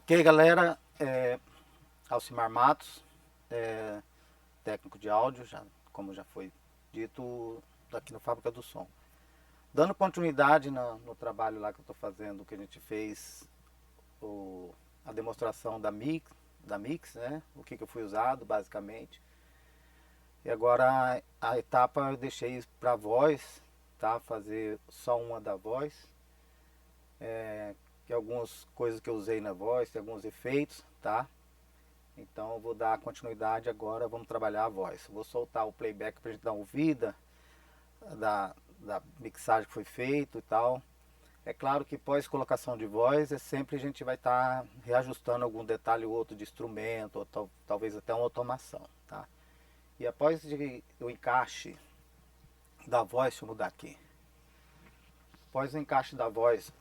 Ok, galera, Alcimar Matos, técnico de áudio, como já foi dito, aqui no Fábrica do Som. Dando continuidade no trabalho lá que eu estou fazendo, que a gente fez a demonstração da mix, né? O que eu fui usado, basicamente. E agora a etapa eu deixei para voz, tá? Fazer só uma da voz. Que algumas coisas que eu usei na voz, tem alguns efeitos, tá? Então eu vou dar continuidade agora, vamos trabalhar a voz. Vou soltar o playback pra gente dar uma ouvida da mixagem que foi feito e tal. É claro que pós colocação de voz, sempre a gente vai estar reajustando algum detalhe ou outro de instrumento, ou talvez até uma automação, tá? E após o encaixe da voz, deixa eu mudar aqui. Após o encaixe da voz,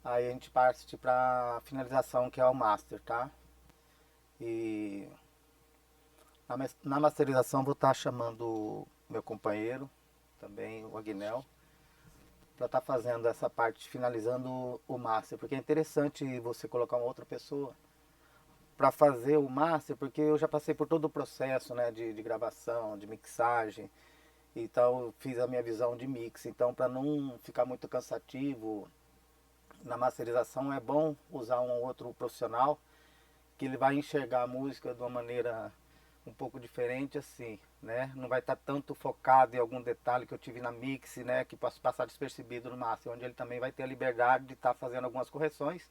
aí a gente parte para finalização, que é o master, tá? E na masterização vou estar chamando meu companheiro, também o Agnel, para estar fazendo essa parte, finalizando o master, porque é interessante você colocar uma outra pessoa para fazer o master, porque eu já passei por todo o processo, né, de gravação, de mixagem, então eu fiz a minha visão de mix, então para não ficar muito cansativo, na masterização é bom usar um outro profissional, que ele vai enxergar a música de uma maneira um pouco diferente assim, né? Não vai estar tanto focado em algum detalhe que eu tive na mix, né? Que posso passar despercebido no master, onde ele também vai ter a liberdade de estar fazendo algumas correções.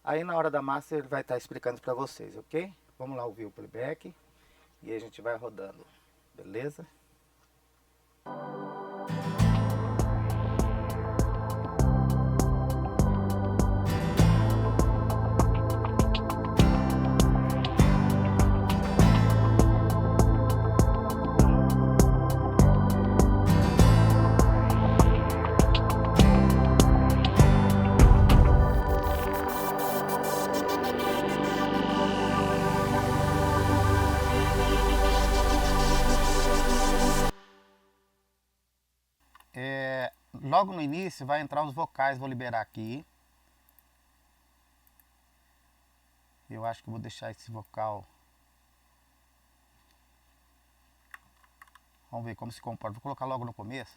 Aí na hora da master ele vai estar explicando para vocês, ok? Vamos lá ouvir o playback e a gente vai rodando, beleza? Logo no início vai entrar os vocais, vou liberar aqui. Eu acho que vou deixar esse vocal. Vamos ver como se comporta. Vou colocar logo no começo.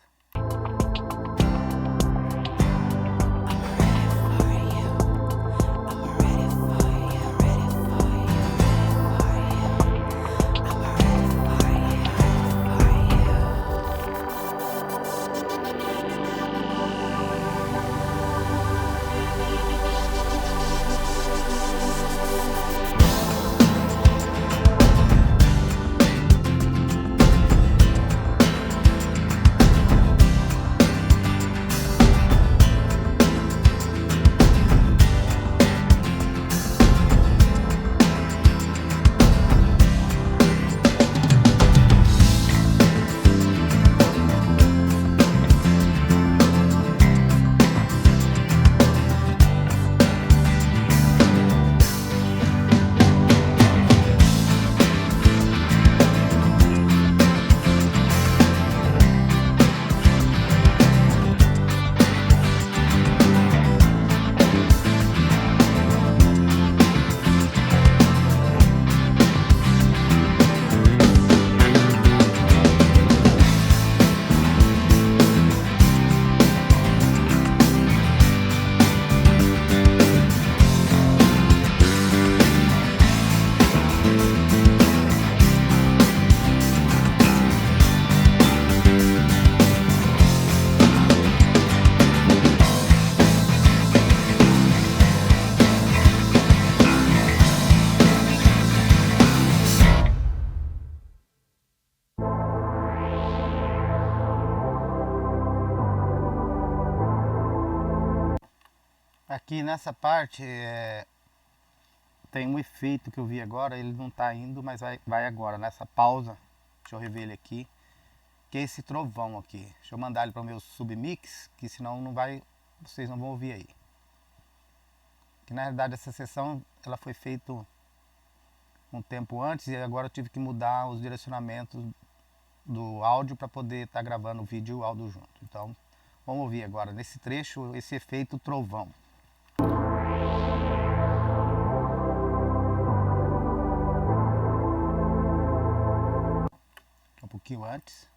Aqui nessa parte tem um efeito que eu vi agora, ele não está indo, mas vai agora, nessa pausa. Deixa eu rever ele aqui, que é esse trovão aqui. Deixa eu mandar ele para o meu submix, que senão não vai, vocês não vão ouvir aí. Que na realidade essa sessão ela foi feita um tempo antes e agora eu tive que mudar os direcionamentos do áudio para poder estar gravando o vídeo e o áudio junto. Então vamos ouvir agora nesse trecho esse efeito trovão. pouquinho antes.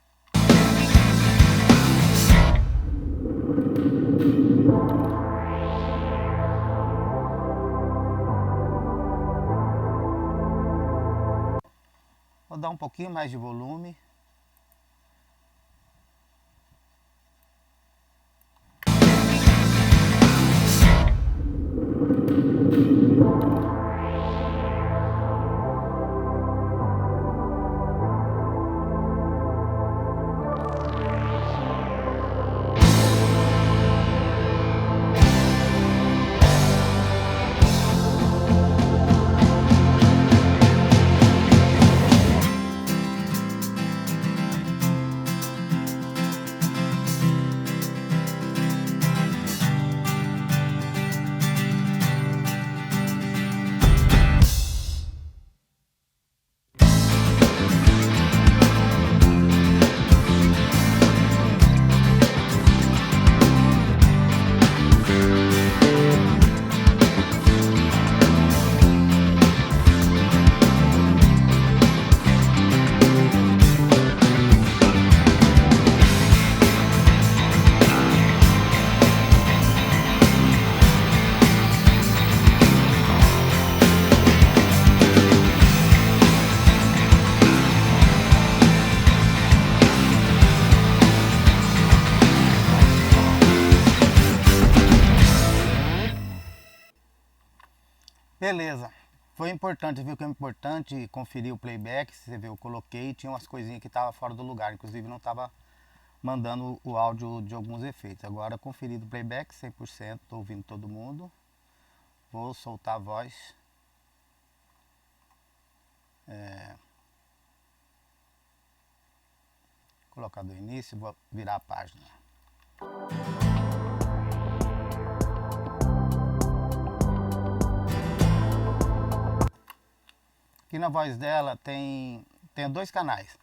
Vou dar um pouquinho mais de volume. Beleza, foi importante, viu que é importante conferir o playback. Você viu, eu coloquei, tinha umas coisinhas que estavam fora do lugar, inclusive não estava mandando o áudio de alguns efeitos. Agora conferido o playback 100%, estou ouvindo todo mundo. Vou soltar a voz. Colocar do início, vou virar a página. Aqui na voz dela tem dois canais.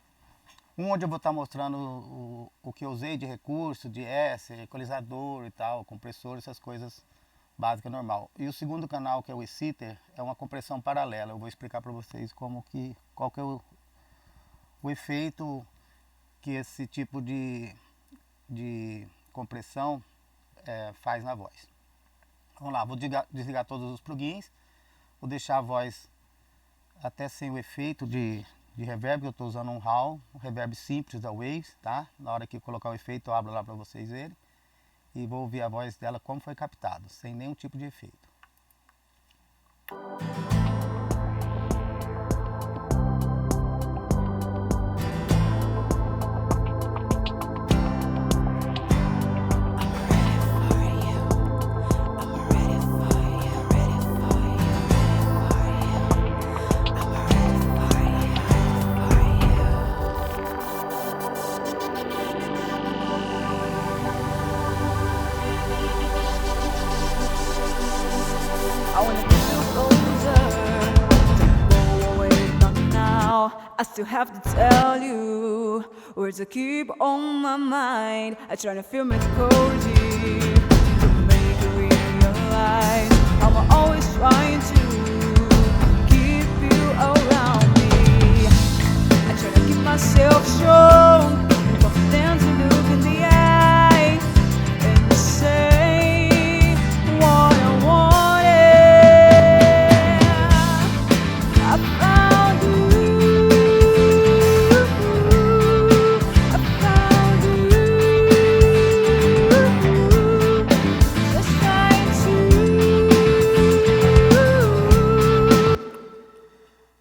Um onde eu vou estar mostrando o que eu usei de recurso, de S, equalizador e tal, compressor, essas coisas básicas normal. E o segundo canal, que é o Exciter, é uma compressão paralela. Eu vou explicar para vocês qual que é o efeito que esse tipo de compressão faz na voz. Vamos lá, vou desligar todos os plugins, vou deixar a voz até sem o efeito de reverb. Eu estou usando um RAW, um reverb simples da Waves, tá? Na hora que eu colocar o efeito eu abro lá para vocês verem. E vou ouvir a voz dela como foi captado, sem nenhum tipo de efeito. I still have to tell you words that keep on my mind. I try to feel mythology to make you realize I'm always trying to keep you around me. I try to keep myself strong, confident to look in the eye and say what I wanted. I found you.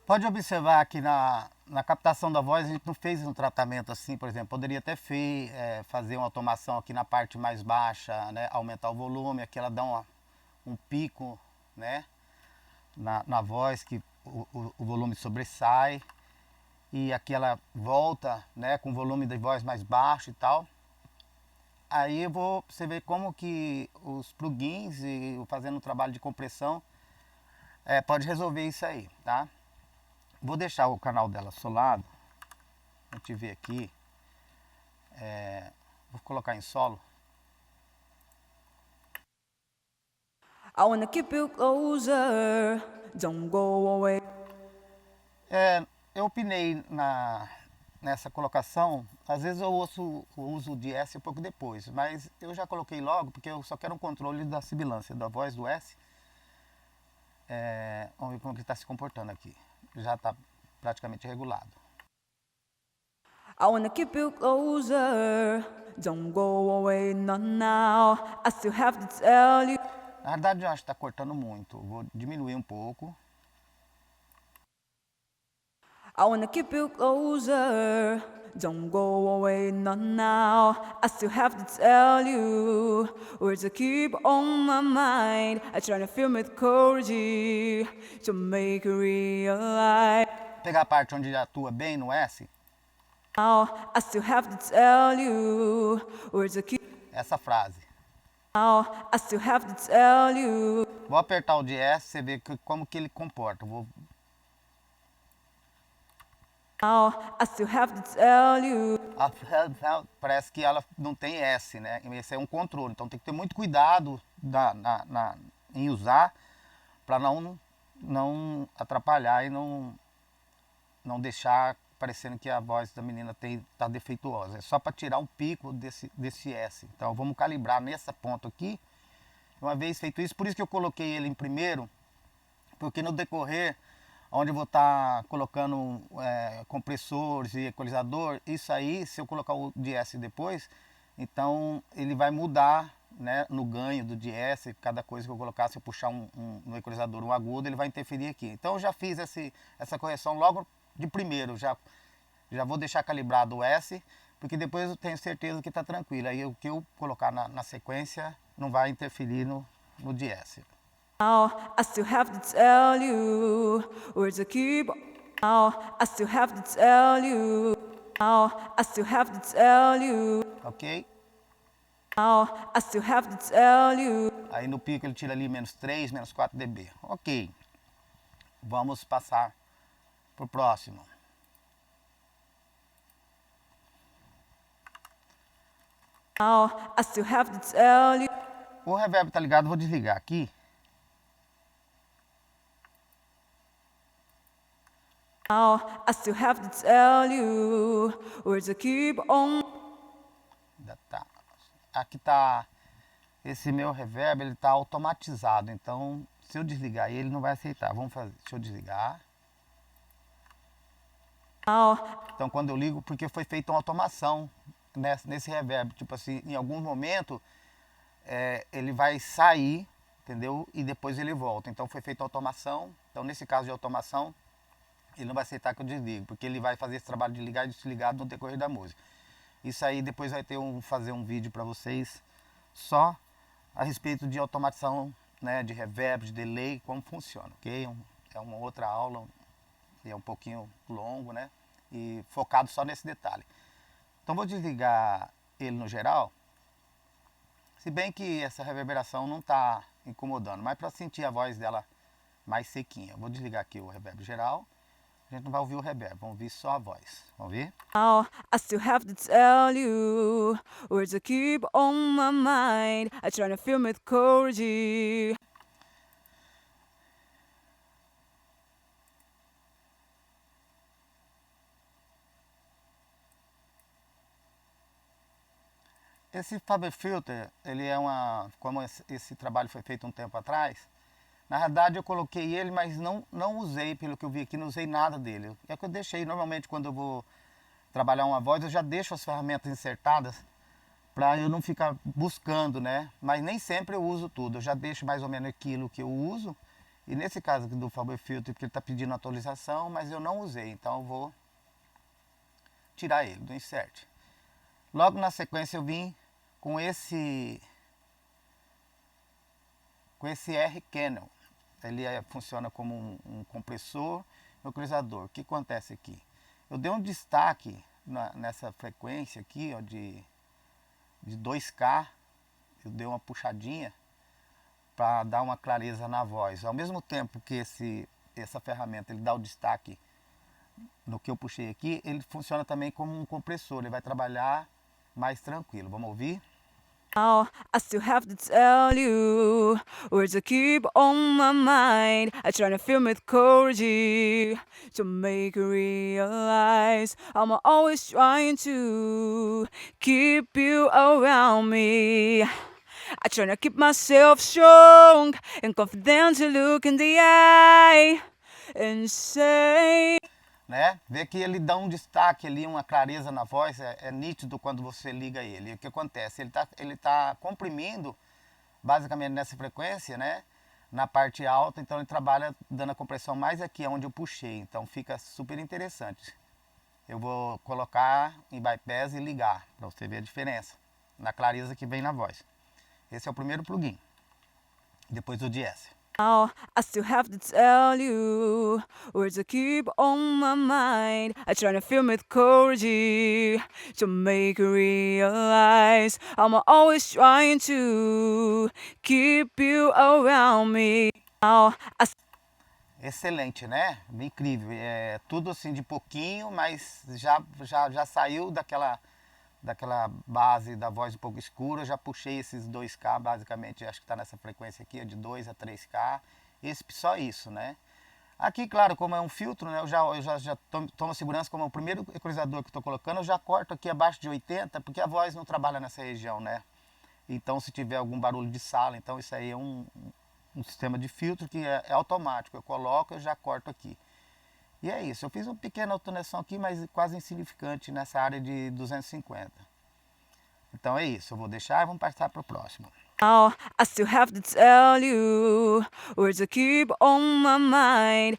Pode observar que na captação da voz a gente não fez um tratamento assim, por exemplo, poderia até fazer uma automação aqui na parte mais baixa, né, aumentar o volume, aqui ela dá um pico, né, na voz, que o volume sobressai, e aqui ela volta, né, com o volume da voz mais baixo e tal. Aí você ver como que os plugins e fazendo um trabalho de compressão pode resolver isso aí, tá? Vou deixar o canal dela solado. A gente vê aqui. Vou colocar em solo. I wanna keep you closer, don't go away. Eu opinei nessa colocação, às vezes eu uso o de S um pouco depois, mas eu já coloquei logo porque eu só quero um controle da sibilância da voz do S. Vamos ver como que está se comportando aqui. Já está praticamente regulado. I wanna keep you closer. Don't go away, not now. I still have to tell you. Na verdade eu acho que está cortando muito. Vou diminuir um pouco. I wanna keep you closer. Don't go away, not now. I still have to tell you. Words that keep on my mind. I try to film it cozy to make you realize. Pegar a parte onde atua bem no S. Now I still have to tell you. Words that keep. Essa frase. Now I still have to tell you. Vou apertar o de S, você vê como que ele comporta. Now I still have to tell you. Parece que ela não tem S, né? Esse é um controle, então tem que ter muito cuidado em usar para não atrapalhar e não deixar parecendo que a voz da menina está defeituosa. É só para tirar um pico desse S. Então vamos calibrar nessa ponta aqui. Uma vez feito isso, por isso que eu coloquei ele em primeiro, porque no decorrer, onde eu vou estar colocando compressores e equalizador, isso aí, se eu colocar o de S depois, então ele vai mudar, né, no ganho do de S. Cada coisa que eu colocar, se eu puxar no equalizador um agudo, ele vai interferir aqui. Então eu já fiz essa correção logo de primeiro, já vou deixar calibrado o S, porque depois eu tenho certeza que está tranquilo. Aí o que eu colocar na sequência não vai interferir no de S. Now I still have to tell you. Words that keep. Now I still have to tell you. Now I still have to tell you. Ok? Now I still have to tell you. Aí no pico ele tira ali menos 3, menos 4 dB. Ok. Vamos passar pro próximo. Now I still have to tell you. O reverb tá ligado, vou desligar aqui. Now I still have to tell you. Words that keep on. Tá. Aqui tá esse meu reverb, ele tá automatizado, então se eu desligar ele não vai aceitar. Vamos fazer, deixa eu desligar. Now Então quando eu ligo, porque foi feita uma automação nesse reverb, tipo assim, em algum momento ele vai sair, entendeu? E depois ele volta. Então foi feita automação. Então nesse caso de automação, ele não vai aceitar que eu desligue, porque ele vai fazer esse trabalho de ligar e desligar no decorrer da música. Isso aí depois vai ter fazer um vídeo para vocês só a respeito de automatização, né, de reverb, de delay, como funciona, ok? É uma outra aula, é um pouquinho longo, né? E focado só nesse detalhe. Então vou desligar ele no geral, se bem que essa reverberação não está incomodando, mas para sentir a voz dela mais sequinha. Vou desligar aqui o reverb geral. A gente não vai ouvir o reverb, vamos ouvir só a voz. Vamos ver? Now I still have to tell you. Words that keep on my mind. I try to film it cozy. Esse Faber Filter, ele é como esse trabalho foi feito um tempo atrás, na verdade eu coloquei ele, mas não usei, pelo que eu vi aqui, não usei nada dele. É que eu deixei, normalmente quando eu vou trabalhar uma voz, eu já deixo as ferramentas insertadas para eu não ficar buscando, né? Mas nem sempre eu uso tudo, eu já deixo mais ou menos aquilo que eu uso. E nesse caso aqui do Faber Filter, porque ele está pedindo atualização, mas eu não usei, então eu vou tirar ele do insert. Logo na sequência eu vim com esse R Channel. Ele funciona como um compressor e um equalizador. O que acontece aqui? Eu dei um destaque nessa frequência aqui, ó, de 2K. Eu dei uma puxadinha para dar uma clareza na voz. Ao mesmo tempo que essa ferramenta ele dá o destaque no que eu puxei aqui, ele funciona também como um compressor. Ele vai trabalhar mais tranquilo. Vamos ouvir? Now I still have to tell you words that keep on my mind. I try to film with courage to make you realize I'm always trying to keep you around me. I try to keep myself strong and confident to look in the eye and say. Né? Vê que ele dá um destaque ali, uma clareza na voz, é nítido quando você liga ele. E o que acontece? Ele tá comprimindo, basicamente nessa frequência, né? Na parte alta, então ele trabalha dando a compressão mais aqui, onde eu puxei. Então fica super interessante. Eu vou colocar em bypass e ligar, para você ver a diferença na clareza que vem na voz. Esse é o primeiro plugin. Depois o DS. Now I still have to tell you words that keep on my mind. I try to film with courage to make you realize I'm always trying to keep you around me. Now I Excelente, né? Incrível. É tudo assim de pouquinho, mas já saiu daquela base da voz um pouco escura. Eu já puxei esses 2K, basicamente, acho que está nessa frequência aqui, de 2 a 3K. Só isso, né? Aqui, claro, como é um filtro, né? Eu já tomo segurança, como é o primeiro equalizador que estou colocando, eu já corto aqui abaixo de 80, porque a voz não trabalha nessa região, né? Então, se tiver algum barulho de sala, então isso aí é um sistema de filtro que é automático. Eu coloco, eu já corto aqui. E é isso, eu fiz uma pequena autonação aqui, mas quase insignificante nessa área de 250. Então é isso, eu vou deixar e vamos passar para o próximo. Now I still have to tell you words that keep on my mind.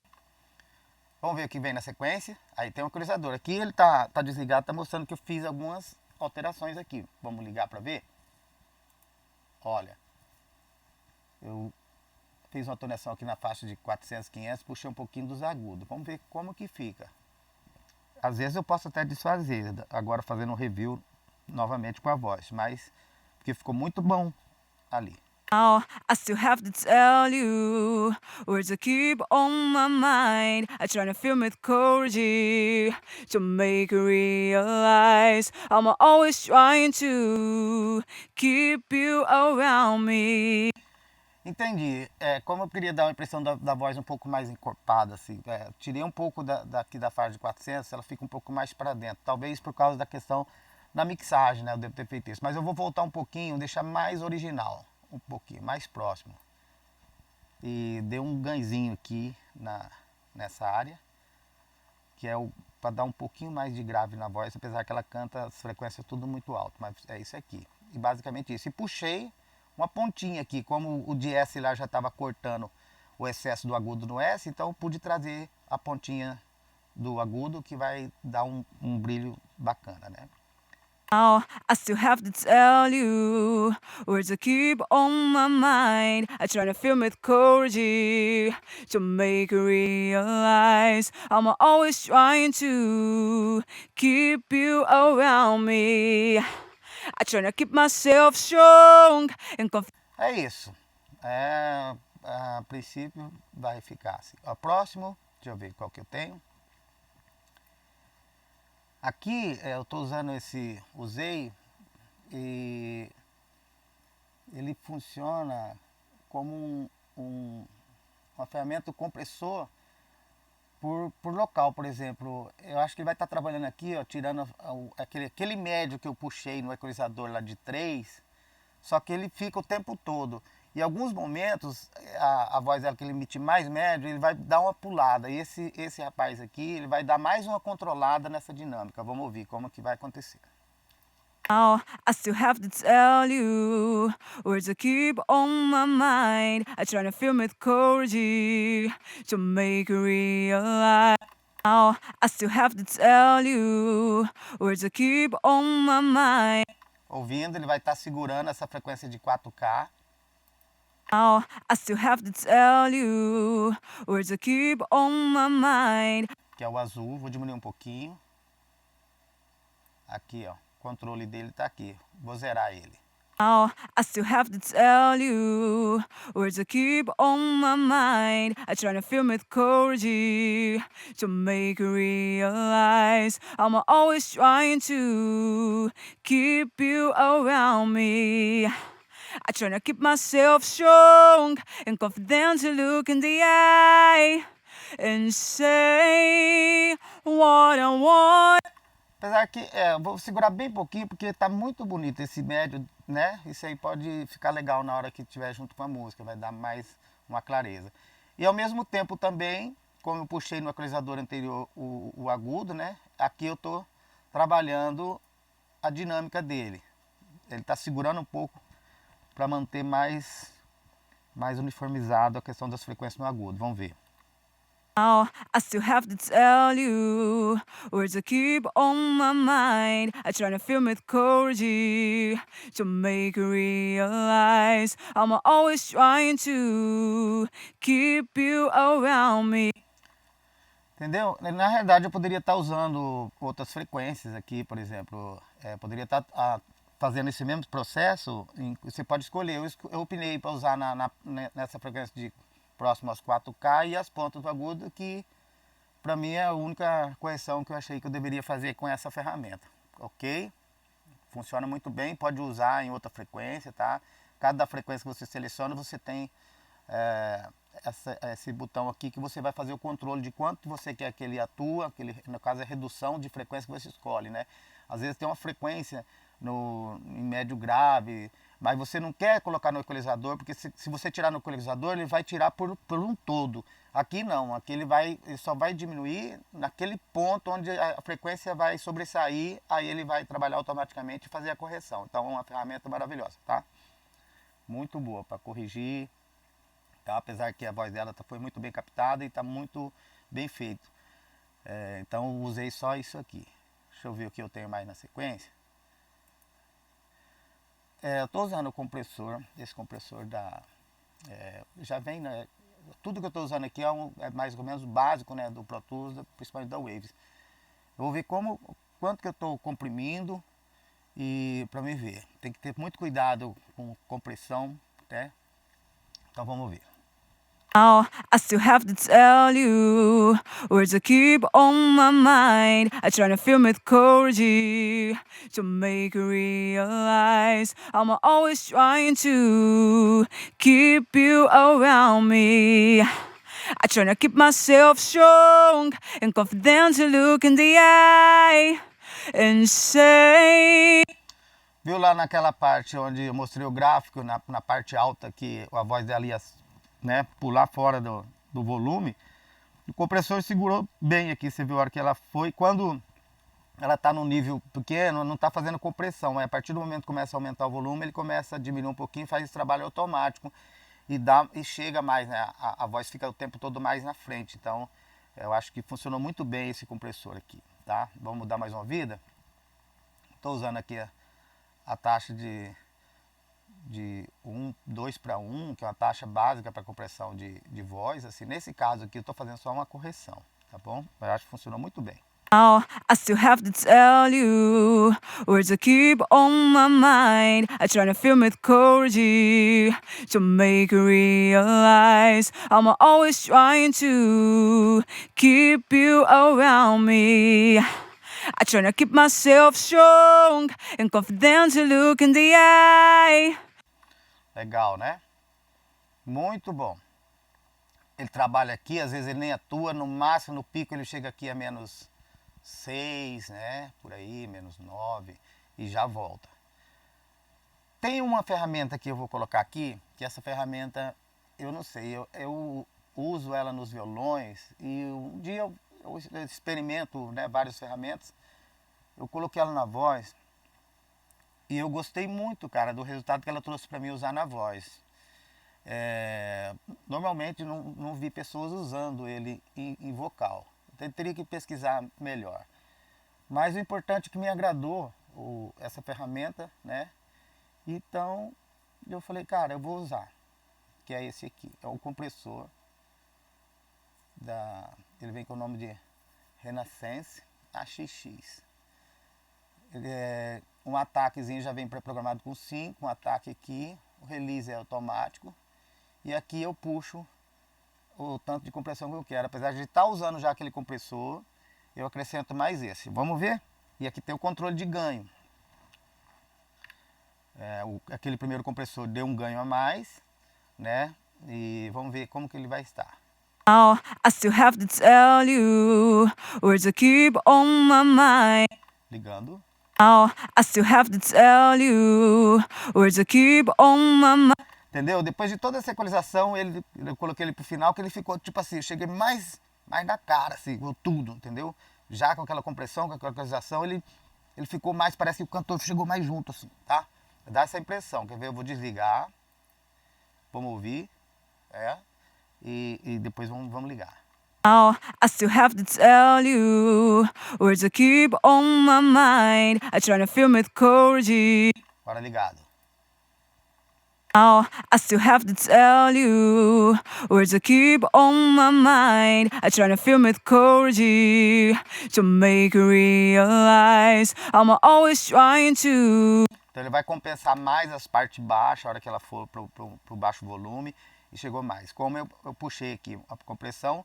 Vamos ver o que vem na sequência. Aí tem um equalizador. Aqui ele tá desligado, tá mostrando que eu fiz algumas alterações aqui. Vamos ligar para ver? Olha, eu fiz uma tonação aqui na faixa de 400, 500, puxei um pouquinho dos agudos. Vamos ver como que fica. Às vezes eu posso até desfazer, agora fazendo um review novamente com a voz, mas porque ficou muito bom ali. Now I still have to tell you words that keep on my mind. I try to film with courage to make you realize I'm always trying to keep you around me. Entendi. Como eu queria dar uma impressão da voz um pouco mais encorpada, assim, tirei um pouco daqui da faixa de 400, ela fica um pouco mais para dentro. Talvez por causa da questão da mixagem, né? Eu devo ter feito isso. Mas eu vou voltar um pouquinho, deixar mais original, um pouquinho, mais próximo. E dei um ganhozinho aqui nessa área, que é para dar um pouquinho mais de grave na voz, apesar que ela canta as frequências tudo muito alto, mas é isso aqui. E basicamente isso. E puxei uma pontinha aqui, como o DS lá já estava cortando o excesso do agudo no S, então eu pude trazer a pontinha do agudo, que vai dar um brilho bacana, né? Now I still have to tell you words that keep on my mind. I try to film with courage to make you realize I'm always trying to keep you around me. I try to keep myself strong and confident. É isso. A princípio vai ficar assim. O próximo, deixa eu ver qual que eu tenho. Aqui eu estou usando usei e ele funciona como uma ferramenta compressor por local, por exemplo. Eu acho que ele vai estar trabalhando aqui, ó, tirando aquele médio que eu puxei no equalizador lá de 3, só que ele fica o tempo todo. Em alguns momentos, a voz dela que ele emite mais médio, ele vai dar uma pulada. E esse rapaz aqui, ele vai dar mais uma controlada nessa dinâmica. Vamos ouvir como que vai acontecer. Now I still have to tell you words that keep on my mind. I try to film with courage to make you realize. Now I still have to tell you words that keep on my mind. Ouvindo, ele vai estar segurando essa frequência de 4K. Now I still have to tell you words that keep on my mind. Que é o azul, vou diminuir um pouquinho. Aqui, ó, o controle dele tá aqui. Vou zerar ele. Now I still have to tell you words that keep on my mind. I try to film with courage to make you realize I'm always trying to keep you around me. I try to keep myself strong and confident to look in the eye and say what I want. Apesar que, eu vou segurar bem pouquinho, porque tá muito bonito esse médio, né? Isso aí pode ficar legal na hora que estiver junto com a música, vai dar mais uma clareza. E ao mesmo tempo também, como eu puxei no equalizador anterior o agudo, né? Aqui eu tô trabalhando a dinâmica dele. Ele tá segurando um pouco para manter mais uniformizado a questão das frequências no agudo. Vamos ver. Now I still have to tell you words that keep on my mind. I try to film with courage to make you realize I'm always trying to keep you around me. Entendeu? Na realidade eu poderia estar usando outras frequências aqui, por exemplo. Poderia estar fazendo esse mesmo processo. Você pode escolher. Eu opinei para usar nessa frequência de próximo aos 4K e as pontas do agudo, que para mim é a única correção que eu achei que eu deveria fazer com essa ferramenta. Ok? Funciona muito bem, pode usar em outra frequência, tá? Cada frequência que você seleciona, você tem esse botão aqui que você vai fazer o controle de quanto você quer que ele atua, no caso é redução de frequência que você escolhe, né? Às vezes tem uma frequência em médio grave, mas você não quer colocar no equalizador, porque se você tirar no equalizador, ele vai tirar por um todo. Aqui não, aqui ele só vai diminuir naquele ponto onde a frequência vai sobressair, aí ele vai trabalhar automaticamente e fazer a correção. Então é uma ferramenta maravilhosa, tá? Muito boa para corrigir, tá? Apesar que a voz dela foi muito bem captada e está muito bem feito. Então usei só isso aqui. Deixa eu ver o que eu tenho mais na sequência. Eu estou usando o compressor, esse compressor já vem, né? Tudo que eu estou usando aqui é mais ou menos básico, né, do Pro Tools, principalmente da Waves. Eu vou ver quanto que eu estou comprimindo e para me ver. Tem que ter muito cuidado com compressão, né? Então vamos ver. Now I still have to tell you words that keep on my mind. I try to film with courage to make you realize I'm always trying to keep you around me. I try to keep myself strong and confident to look in the eye and say. Viu lá naquela parte onde eu mostrei o gráfico, na parte alta, que a voz dela ia, né, pular fora do volume? O compressor segurou bem aqui, você viu a hora que ela foi. Quando ela está no nível pequeno, não está fazendo compressão, mas a partir do momento que começa a aumentar o volume, ele começa a diminuir um pouquinho, faz esse trabalho automático e chega mais, né? A voz fica o tempo todo mais na frente. Então eu acho que funcionou muito bem esse compressor aqui, tá? Vamos dar mais uma vida. Estou usando aqui a taxa de 2 para 1, que é uma taxa básica para compressão de voz. Assim, nesse caso aqui eu estou fazendo só uma correção, tá bom? Eu acho que funcionou muito bem. Now I still have to tell you words that keep on my mind. I try to film with courage to make you realize I'm always trying to keep you around me. I try to keep myself strong and confident to look in the eye. Legal, né? Muito bom. Ele trabalha aqui, às vezes ele nem atua, no máximo, no pico ele chega aqui a menos 6, né? Por aí, menos 9 e já volta. Tem uma ferramenta que eu vou colocar aqui, que essa ferramenta, eu não sei, eu uso ela nos violões e um dia eu experimento, né, várias ferramentas. Eu coloquei ela na voz e eu gostei muito, cara, do resultado que ela trouxe para mim usar na voz. Normalmente não vi pessoas usando ele em vocal. Então, teria que pesquisar melhor. Mas o importante é que me agradou essa ferramenta, né? Então eu falei, cara, eu vou usar. Que é esse aqui, é o compressor ele vem com o nome de Renaissance AXX. Ele é um ataquezinho já vem pré-programado com 5, um ataque aqui, o release é automático. E aqui eu puxo o tanto de compressão que eu quero. Apesar de estar usando já aquele compressor, eu acrescento mais esse. Vamos ver? E aqui tem o controle de ganho. Aquele primeiro compressor deu um ganho a mais, né? E vamos ver como que ele vai estar. Now I still have to tell you, words that keep on my mind. Ligando. Now I still have to tell you, words that keep on my mind. Entendeu? Depois de toda essa equalização, eu coloquei ele pro final, que ele ficou tipo assim, eu cheguei mais na cara, assim, com tudo, entendeu? Já com aquela compressão, com aquela equalização, ele ficou mais, parece que o cantor chegou mais junto, assim, tá? Dá essa impressão, quer ver? Eu vou desligar, vamos ouvir, e depois vamos ligar. Now I still have to tell you, words that keep on my mind. I try to film with courage. Agora ligado. Now I still have to tell you, words that keep on my mind. I try to film with courage to make you realize I'm always trying to. Então ele vai compensar mais as partes baixas, a hora que ela for pro baixo volume, e chegou mais. Como eu puxei aqui a compressão,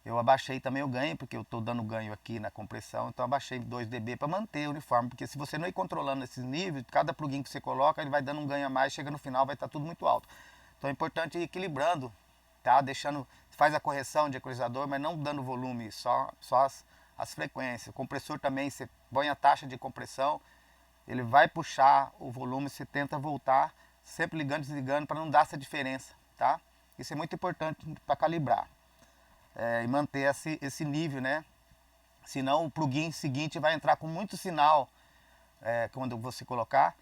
eu abaixei também o ganho, porque eu estou dando ganho aqui na compressão, então abaixei 2 dB para manter o uniforme, porque se você não ir controlando esses níveis, cada plugin que você coloca, ele vai dando um ganho a mais, chega no final vai estar tudo muito alto. Então é importante ir equilibrando, tá? Deixando, faz a correção de equalizador, mas não dando volume, só as frequências. O compressor também, você põe a taxa de compressão, ele vai puxar o volume, você tenta voltar, sempre ligando e desligando para não dar essa diferença, tá? Isso é muito importante para calibrar. E manter esse nível, né? Senão o plugin seguinte vai entrar com muito sinal quando você colocar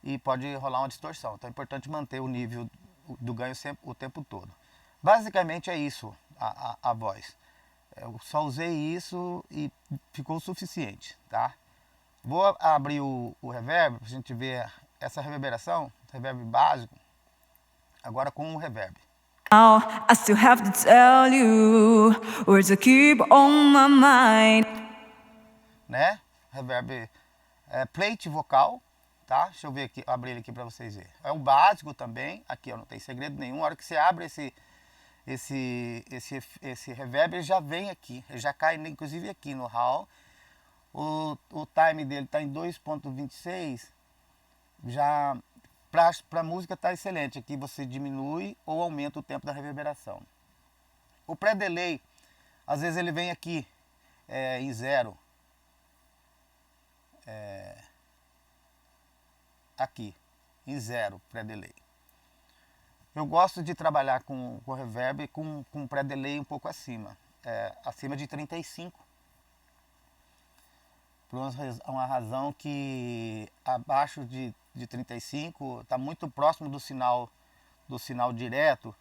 e pode rolar uma distorção. Então é importante manter o nível do ganho sempre, o tempo todo. Basicamente é isso a voz. Eu só usei isso e ficou o suficiente, tá? Vou abrir o reverb para a gente ver essa reverberação, reverb básico, agora com o reverb. Now I still have to tell you, words that keep on my mind. Né? Reverb plate vocal, tá? Deixa eu ver aqui, abrir ele aqui para vocês verem. É um básico também, aqui ó, não tem segredo nenhum. A hora que você abre esse reverb, ele já vem aqui, ele já cai inclusive aqui no hall. O time dele está em 2.26, já para a música está excelente. Aqui você diminui ou aumenta o tempo da reverberação. O pré-delay, às vezes ele vem aqui em 0. Aqui, em 0 pré-delay. Eu gosto de trabalhar com reverb com pré-delay um pouco acima, acima de 35. Por uma razão que abaixo de 35 está muito próximo do sinal direto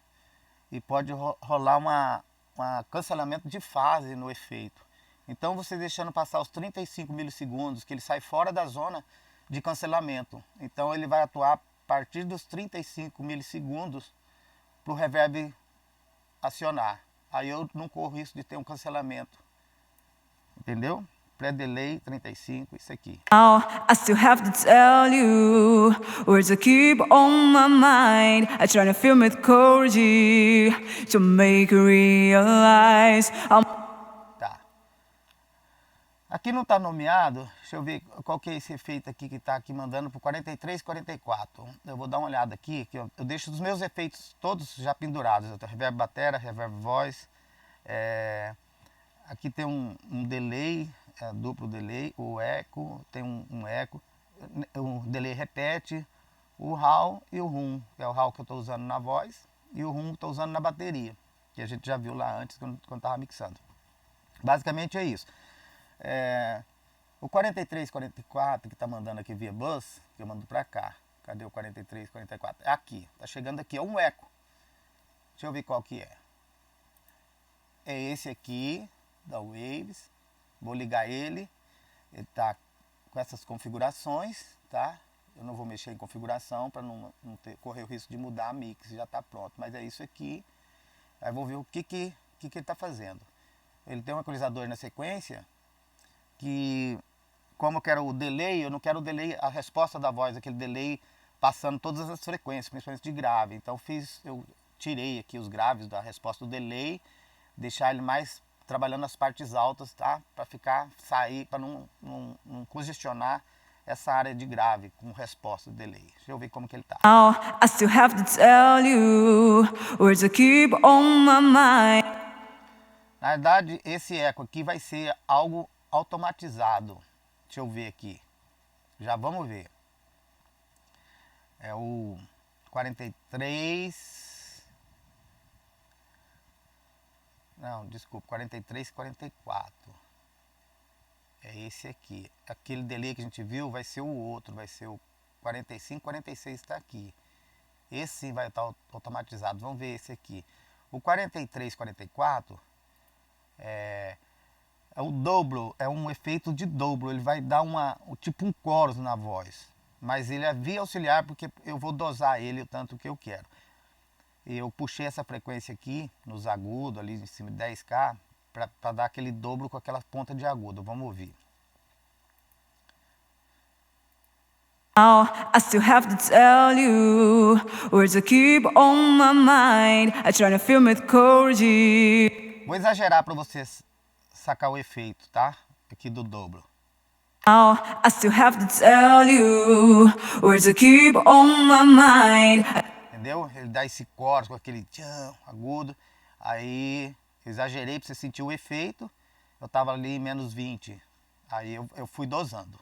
e pode rolar um cancelamento de fase no efeito. Então você deixando passar os 35 milissegundos, que ele sai fora da zona de cancelamento. Então ele vai atuar a partir dos 35 milissegundos para o reverb acionar. Aí eu não corro risco de ter um cancelamento. Entendeu? Pré-delay 35, isso aqui. Now I still have to tell you, words that keep on my mind. I try to film with courage to make you realize I'm. Tá. Aqui não está nomeado, deixa eu ver qual que é esse efeito aqui que está aqui mandando para 43, 44. Eu vou dar uma olhada aqui, que eu deixo os meus efeitos todos já pendurados. Eu tenho reverb batera, reverb voz. Aqui tem um delay, duplo delay, o eco, tem um eco, o delay repete, o hall e o hum, que é o hall que eu estou usando na voz, e o hum que estou usando na bateria, que a gente já viu lá antes quando estava mixando. Basicamente é isso. O 43, 44 que está mandando aqui via bus, que eu mando para cá. Cadê o 43, 44? É aqui, está chegando aqui, é um eco. Deixa eu ver qual que é. É esse aqui, da Waves. Vou ligar ele tá com essas configurações, tá? Eu não vou mexer em configuração para não correr o risco de mudar a mix, já está pronto. Mas é isso aqui. Aí vou ver o que ele está fazendo. Ele tem um equalizador na sequência que como eu quero o delay, eu não quero o delay, a resposta da voz, aquele delay passando todas as frequências, principalmente de grave. Então eu tirei aqui os graves da resposta do delay, deixar ele mais trabalhando as partes altas, tá? Para sair, para não congestionar essa área de grave com resposta do delay. Deixa eu ver como que ele tá. Now I still have to tell you words that keep on my mind. Na verdade, esse eco aqui vai ser algo automatizado. Deixa eu ver aqui. Já vamos ver. É o 43. Não, desculpa, 43 e 44. É esse aqui. Aquele delay que a gente viu vai ser o outro, vai ser o 45, 46 está aqui. Esse sim vai estar automatizado. Vamos ver esse aqui. O 43, 44 é o dobro, é um efeito de dobro. Ele vai dar tipo um chorus na voz. Mas ele é via auxiliar porque eu vou dosar ele o tanto que eu quero. Eu puxei essa frequência aqui nos agudos, ali em cima de 10K, para dar aquele dobro com aquela ponta de agudo. Vamos ouvir. Now I still have to tell you words that keep on my mind. I try to film it cold. Vou exagerar para vocês sacar o efeito, tá? Aqui do dobro. Now I still have to tell you words that keep on my mind. Entendeu? Ele dá esse chorus com aquele tchan agudo. Aí eu exagerei para você sentir o efeito. Eu tava ali em menos 20. Aí eu fui dosando.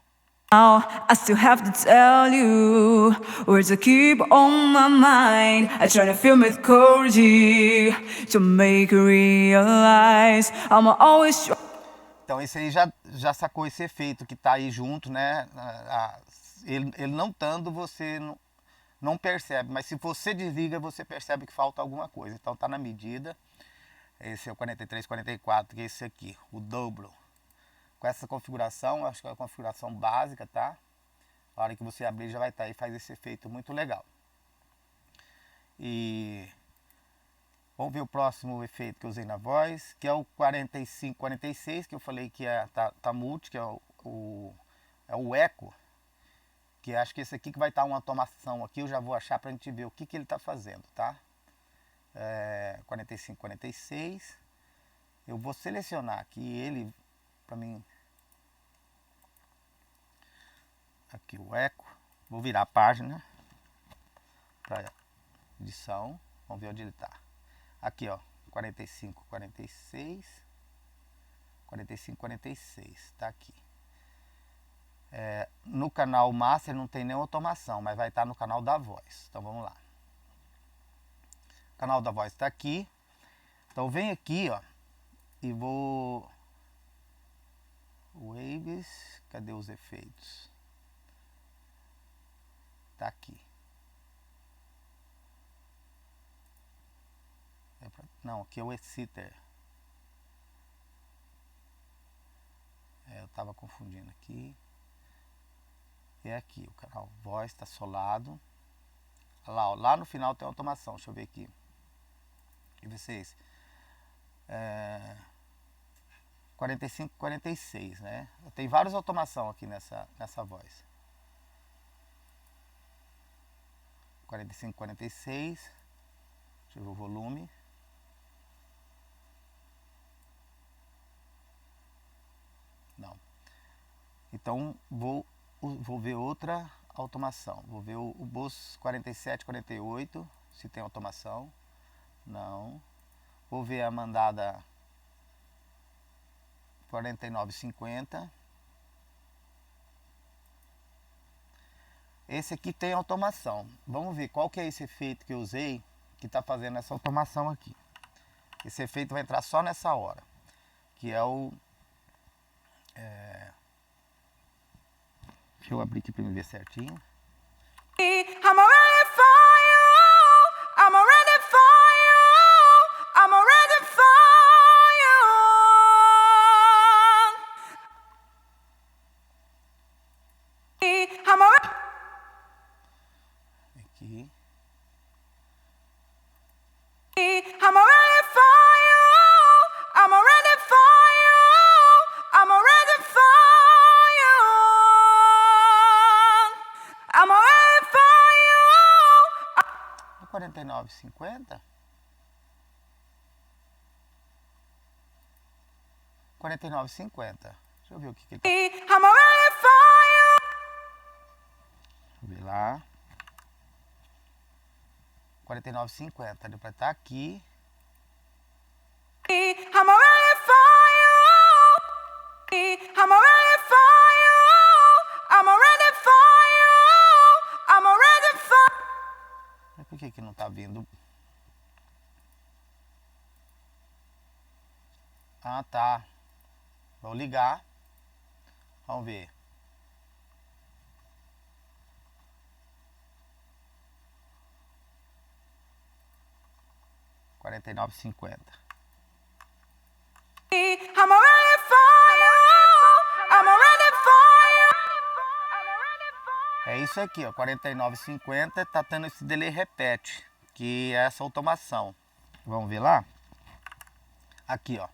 Now I still have to tell you words that keep on my mind. I try to film it cold to make you realize I'm always trying. Então esse aí já sacou esse efeito que tá aí junto, né? Ele não estando, você não percebe, mas se você desliga, você percebe que falta alguma coisa. Então tá na medida. Esse é o 43, 44, que é esse aqui, o dobro. Com essa configuração, acho que é a configuração básica, tá? A hora que você abrir já vai estar aí, faz esse efeito muito legal. E vamos ver o próximo efeito que eu usei na voz, que é o 45, 46, que eu falei que tá multi, que é o eco. Que acho que esse aqui que vai estar uma automação aqui, eu já vou achar pra gente ver o que ele tá fazendo, tá? 45, 46. Eu vou selecionar aqui ele para mim. Aqui o eco. Vou virar a página para edição. Vamos ver onde ele tá. Aqui, ó, 45, 46. 45, 46, tá aqui. No canal Master não tem nenhuma automação, mas vai estar no canal da voz. Então vamos lá. O canal da voz está aqui. Então vem aqui, ó, e vou Waves, cadê os efeitos? Tá aqui. Não, aqui é o exciter. Eu tava confundindo aqui. É aqui, o canal voz está solado. Olha lá, ó, lá no final tem automação. Deixa eu ver aqui. E vocês. 45, 46, né? Tem várias automação aqui nessa voz. 45, 46. Deixa eu ver o volume. Não. Então vou ver outra automação. Vou ver o Bose 47, 48, se tem automação. Não. Vou ver a mandada 49, 50. Esse aqui tem automação. Vamos ver qual que é esse efeito que eu usei que está fazendo essa automação aqui. Esse efeito vai entrar só nessa hora, que é o... Deixa eu abrir aqui para me ver certinho. I'm ready for you. I'm ready for you. I'm ready for you. I'm ready. Aqui. I'm ready for you. I'm ready for you. I'm ready for you. 49,50? 49,50. Deixa eu ver o que ele tá. I'm ready for you. Deixa eu ver lá. 49,50. Deu pra estar aqui. I'm ready for you. I'm ready for you. I'm ready for you. I'm ready for. Mas por que não tá vindo? Ah, tá. Vou ligar. Vamos ver. R$49,50. I'm ready for you. I'm ready for you. É isso aqui, ó. R$49,50. Tá tendo esse delay repete, que é essa automação. Vamos ver lá? Aqui, ó.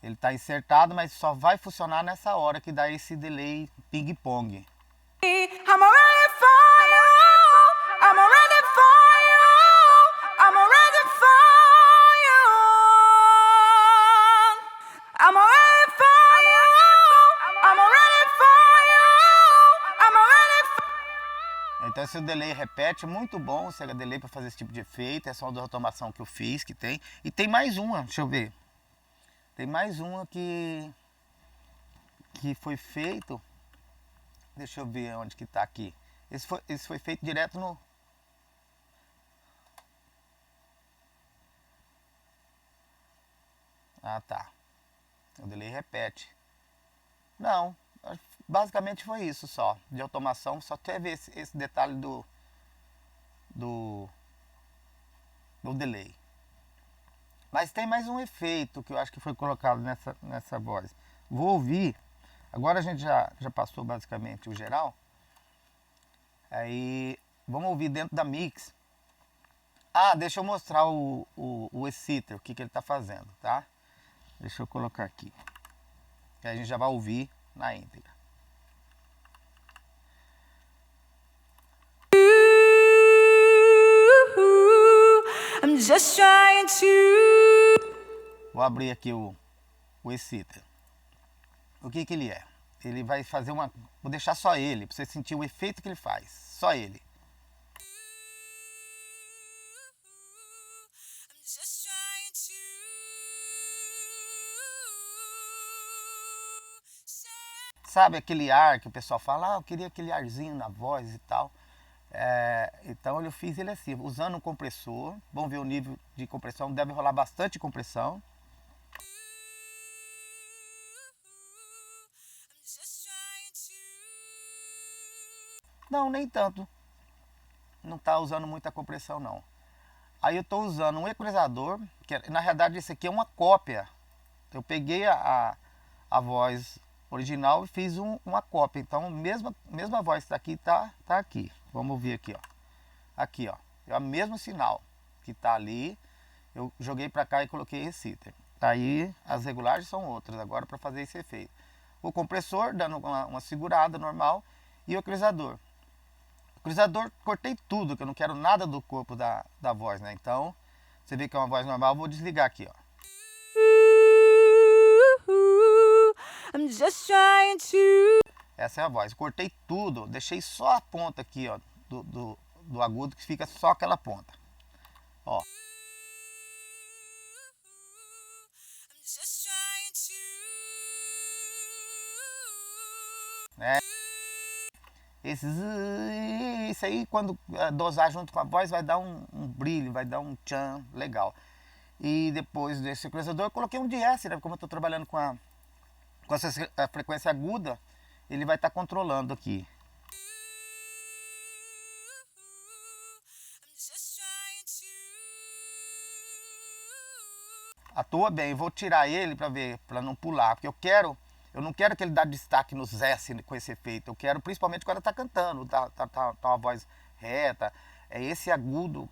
Ele tá insertado, mas só vai funcionar nessa hora que dá esse delay ping-pong. I'm ready for you. I'm ready for you. I'm ready for you. I'm ready for you. I'm ready for you. I'm ready for. Então esse delay repete, muito bom esse delay para fazer esse tipo de efeito. Essa é uma automação que eu fiz, que tem. E tem mais uma, deixa eu ver. Tem mais uma que foi feito. Deixa eu ver onde que tá aqui. Esse foi feito direto no... Ah, tá. O delay repete. Não, basicamente foi isso só. De automação, só teve esse detalhe do delay. Mas tem mais um efeito que eu acho que foi colocado nessa voz. Vou ouvir. Agora a gente já passou basicamente o geral. Aí vamos ouvir dentro da mix. Ah, deixa eu mostrar o exciter, o que ele está fazendo, tá? Deixa eu colocar aqui. Que a gente já vai ouvir na íntegra. I'm just trying to. Vou abrir aqui o exciter. O que ele é? Ele vai fazer uma... Vou deixar só ele, para você sentir o efeito que ele faz. Só ele. I'm just trying to. Sabe aquele ar que o pessoal fala, eu queria aquele arzinho na voz e tal. Então eu fiz ele assim, usando um compressor. Vamos ver o nível de compressão, deve rolar bastante compressão. Não, nem tanto. Não está usando muita compressão não. Aí eu estou usando um equalizador, que na realidade esse aqui é uma cópia. Eu peguei a voz original e fiz uma cópia. Então mesma voz que está aqui, tá aqui. Vamos ver aqui, ó. Aqui, ó. É o mesmo sinal que está ali. Eu joguei para cá e coloquei exciter. Aí as regulagens são outras agora para fazer esse efeito. O compressor dando uma segurada normal e o equalizador. O equalizador cortei tudo, que eu não quero nada do corpo da voz, né? Então, você vê que é uma voz normal, eu vou desligar aqui, ó. I'm just trying to. Essa é a voz. Cortei tudo, deixei só a ponta aqui, ó, do agudo, que fica só aquela ponta. Ó. I'm just trying to. Né? Isso aí, quando dosar junto com a voz, vai dar um brilho, vai dar um tchan legal. E depois desse equalizador, eu coloquei um DS, né? Como eu estou trabalhando com essa frequência aguda, ele vai estar controlando aqui. Atua bem, vou tirar ele para ver, para não pular, porque eu não quero que ele dê destaque nos S com esse efeito. Eu quero principalmente quando está cantando, tá uma voz reta. É esse agudo,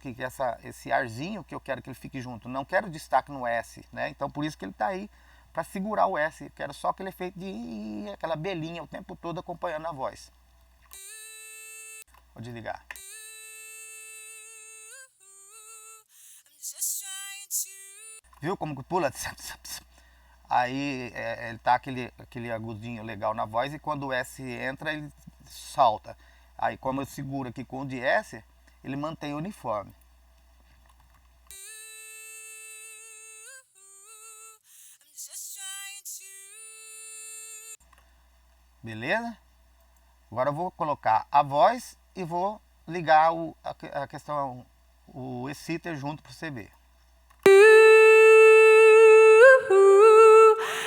esse arzinho que eu quero que ele fique junto. Não quero destaque no S, né? Então por isso que ele está aí, para segurar o S. Eu quero só aquele efeito de aquela belinha o tempo todo acompanhando a voz. Vou desligar. Viu como que pula? Aí ele tá aquele agudinho legal na voz, e quando o S entra, ele solta. Aí como eu seguro aqui com o de S, ele mantém uniforme. Beleza? Agora eu vou colocar a voz e vou ligar a questão, o exciter junto para você ver.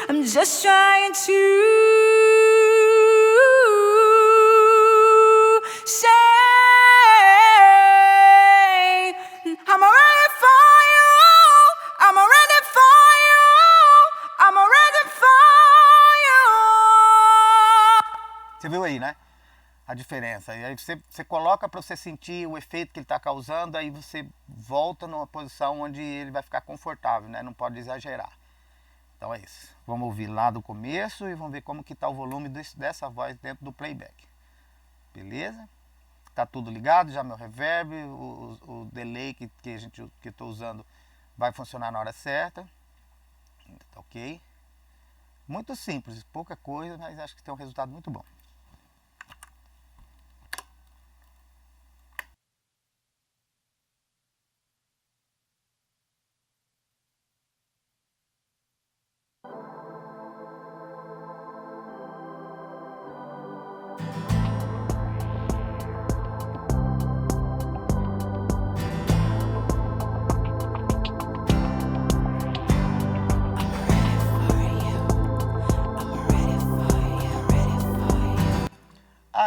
I'm just trying to say I'm ready for you. I'm ready for you. I'm ready for you. Você viu aí, né? A diferença. E aí você coloca para você sentir o efeito que ele está causando, aí você volta numa posição onde ele vai ficar confortável, né? Não pode exagerar. Então é isso. Vamos ouvir lá do começo e vamos ver como que está o volume dessa voz dentro do playback. Beleza? Tá tudo ligado, já meu reverb, o delay que eu estou usando vai funcionar na hora certa. Tá ok? Muito simples, pouca coisa, mas acho que tem um resultado muito bom.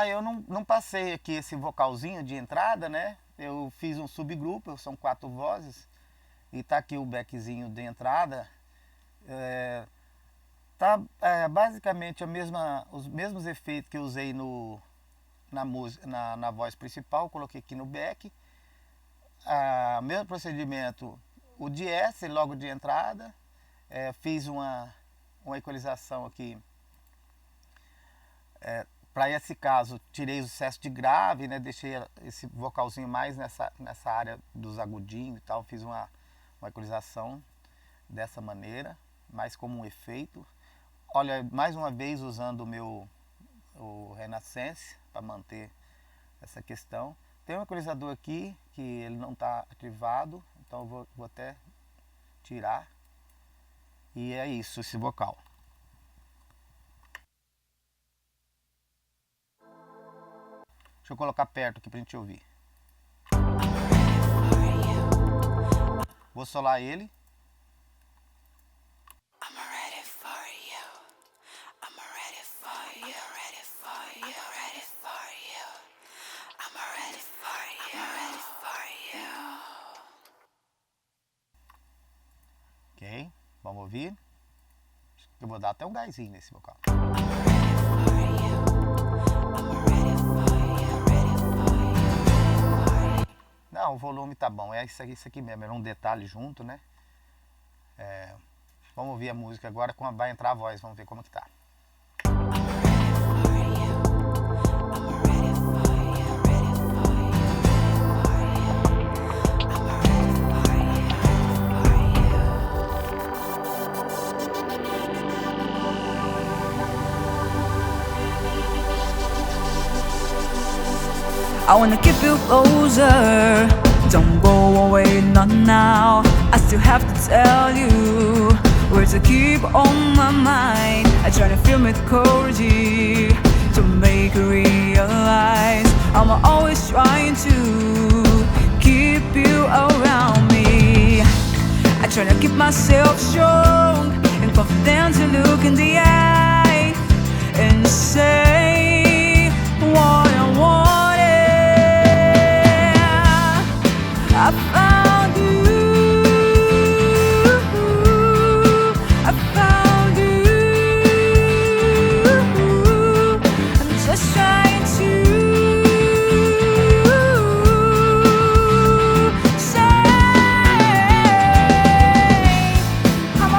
Eu não passei aqui esse vocalzinho de entrada, né? Eu fiz um subgrupo, são 4 vozes. E tá aqui o backzinho de entrada. Tá basicamente os mesmos efeitos que eu usei na voz principal, coloquei aqui no back. Mesmo procedimento, o de S logo de entrada. Fiz uma equalização aqui. Para esse caso, tirei o excesso de grave, né? Deixei esse vocalzinho mais nessa área dos agudinhos e tal. Fiz uma equalização dessa maneira, mais como um efeito. Olha, mais uma vez usando o Renaissance para manter essa questão. Tem um equalizador aqui que ele não está ativado, então eu vou até tirar. E é isso, esse vocal. Deixa eu colocar perto aqui pra gente ouvir. Vou solar ele. Ok, vamos ouvir. Eu vou dar até um gásinho nesse vocal. Não, o volume tá bom, é isso aqui mesmo, era um detalhe junto, né? Vamos ouvir a música agora, vai entrar a voz, vamos ver como que tá. I wanna keep you closer. Don't go away, not now. I still have to tell you words that keep on my mind. I try to film it cozy to make you realize I'm always trying to keep you around me. I try to keep myself strong and confident to look in the eye and say what I want. I found you, I found you. I'm just trying to say I'm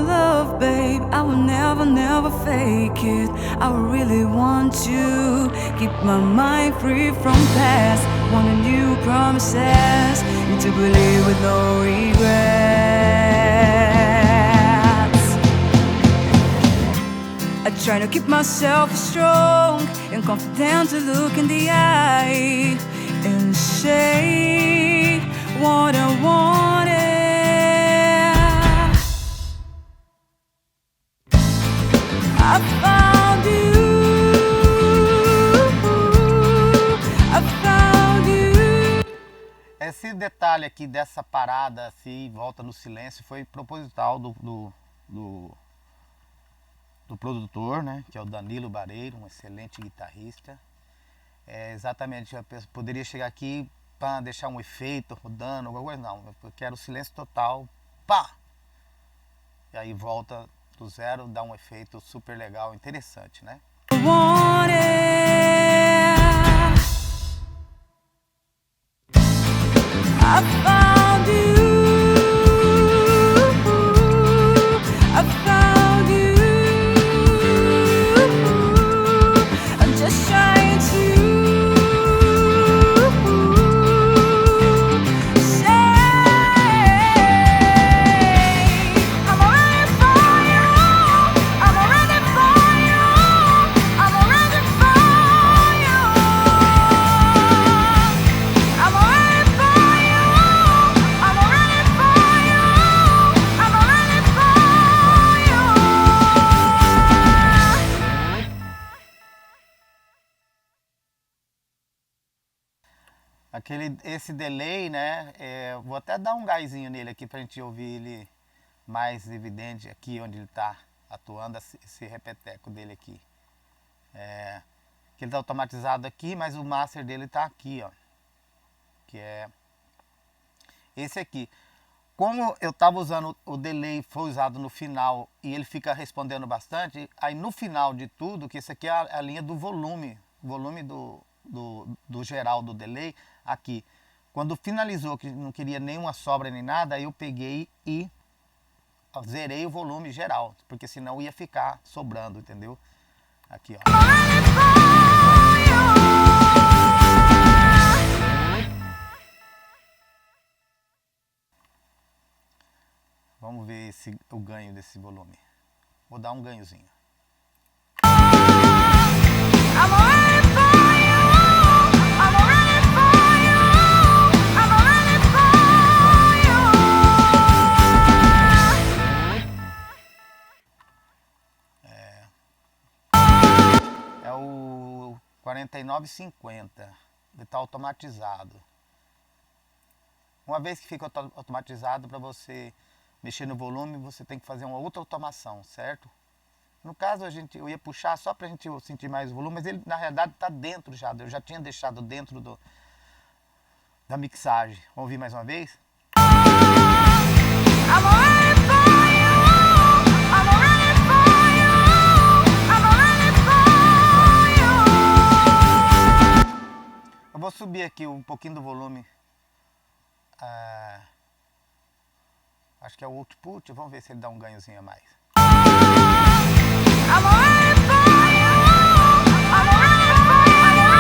love, babe. I will never, never fake it. I will really want you. Keep my mind free from past. Wanting new promises. You to believe with no regrets. I try to keep myself strong and confident to look in the eye and say what I wanted. I found you. I found you. Esse detalhe aqui dessa parada assim, volta no silêncio, foi proposital do produtor, né, que é o Danilo Bareiro, um excelente guitarrista. Exatamente, eu poderia chegar aqui para deixar um efeito rodando, alguma coisa, não, eu quero silêncio total, pá! E aí volta do zero, dá um efeito super legal, interessante, né? I found you. I found you. I'm just trying to say I'm ready for you. I'm ready for you. I'm ready for you. I'm ready for you. I'm ready for you. I'm ready for you. Esse delay, né? Vou até dar um gásinho nele aqui pra gente ouvir ele mais evidente aqui onde ele tá atuando, esse repeteco dele aqui. Que ele tá automatizado aqui, mas o master dele tá aqui, ó. Que é esse aqui. Como eu tava usando o delay, foi usado no final e ele fica respondendo bastante, aí no final de tudo, que esse aqui é a linha do volume do geral do delay, aqui. Quando finalizou, que não queria nenhuma sobra nem nada, aí eu peguei e zerei o volume geral, porque senão ia ficar sobrando, entendeu? Aqui, ó. Vamos ver o ganho desse volume. Vou dar um ganhozinho. I'm ready for you. I'm ready for you. I'm ready for you. É o 4950. Ele está automatizado. Uma vez que fica automatizado, para você mexer no volume, você tem que fazer uma outra automação, certo? No caso, eu ia puxar só pra gente sentir mais o volume, mas ele na realidade está dentro já. Eu já tinha deixado dentro da mixagem. Vamos ouvir mais uma vez? I'm ready for you. I'm ready for you. I'm ready for you. Eu vou subir aqui um pouquinho do volume. Acho que é o output. Vamos ver se ele dá um ganhozinho a mais. I'm ready for you. I'm ready for you.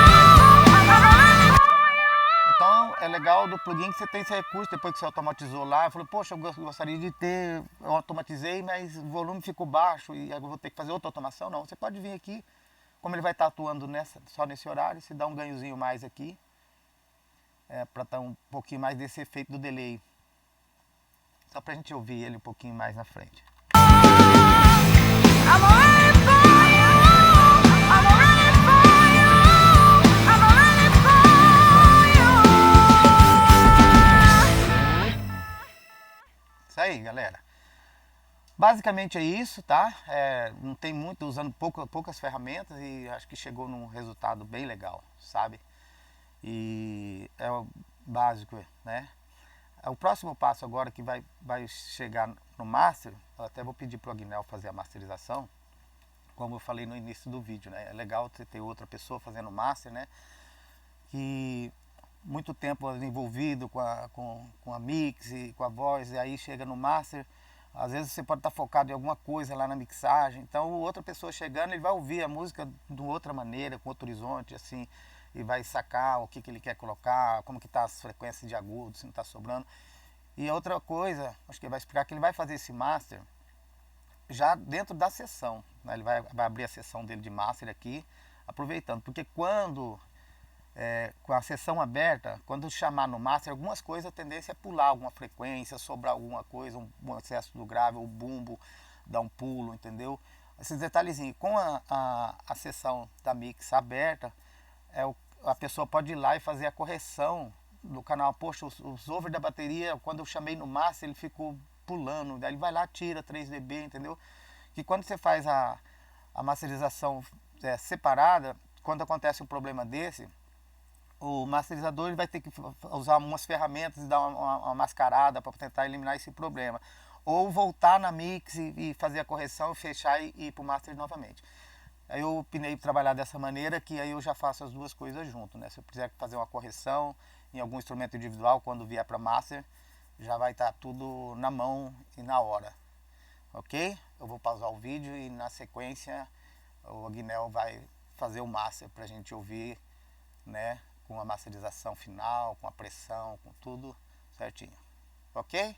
I'm ready for you. Então é legal do plugin que você tem esse recurso. Depois que você automatizou lá, eu falei, poxa, eu gostaria de ter. Eu automatizei, mas o volume ficou baixo e agora eu vou ter que fazer outra automação. Não, você pode vir aqui, como ele vai estar atuando só nesse horário, você dá um ganhozinho mais aqui. Para dar um pouquinho mais desse efeito do delay. Só pra gente ouvir ele um pouquinho mais na frente. I'm ready for you. I'm ready for you. I'm ready for you. Isso aí, galera. Basicamente é isso, tá? Não tem muito, usando poucas ferramentas e acho que chegou num resultado bem legal, sabe? E é o básico, né? O próximo passo agora que vai chegar no master, eu até vou pedir para o Agnel fazer a masterização, como eu falei no início do vídeo, né? É legal você ter outra pessoa fazendo master, né? Que muito tempo envolvido com a mix e com a voz, e aí chega no master, Às vezes você pode estar focado em alguma coisa lá na mixagem, então outra pessoa chegando, ele vai ouvir a música de outra maneira, com outro horizonte, assim, e vai sacar o que ele quer colocar, como que tá as frequências de agudo, se não está sobrando. E outra coisa, acho que ele vai explicar que ele vai fazer esse master já dentro da sessão, né? Ele vai abrir a sessão dele de master aqui, aproveitando, porque quando com a sessão aberta, quando chamar no master, algumas coisas a tendência é pular alguma frequência, sobrar alguma coisa, um excesso do grave, o bumbo, dar um pulo, entendeu? Esses detalhezinhos. Com a sessão da mix aberta, a pessoa pode ir lá e fazer a correção do canal. Poxa, os over da bateria, quando eu chamei no master, ele ficou pulando, daí ele vai lá, tira 3 dB, entendeu? Que quando você faz a masterização separada, quando acontece um problema desse, o masterizador ele vai ter que usar umas ferramentas e dar uma mascarada para tentar eliminar esse problema. Ou voltar na mix e fazer a correção, fechar e ir para o master novamente. Aí eu opinei trabalhar dessa maneira, que aí eu já faço as duas coisas junto, né? Se eu quiser fazer uma correção em algum instrumento individual, quando vier para master, já vai estar tudo na mão e na hora. Ok? Eu vou pausar o vídeo e na sequência o Agnel vai fazer o master para a gente ouvir, né? Com a masterização final, com a pressão, com tudo certinho. Ok?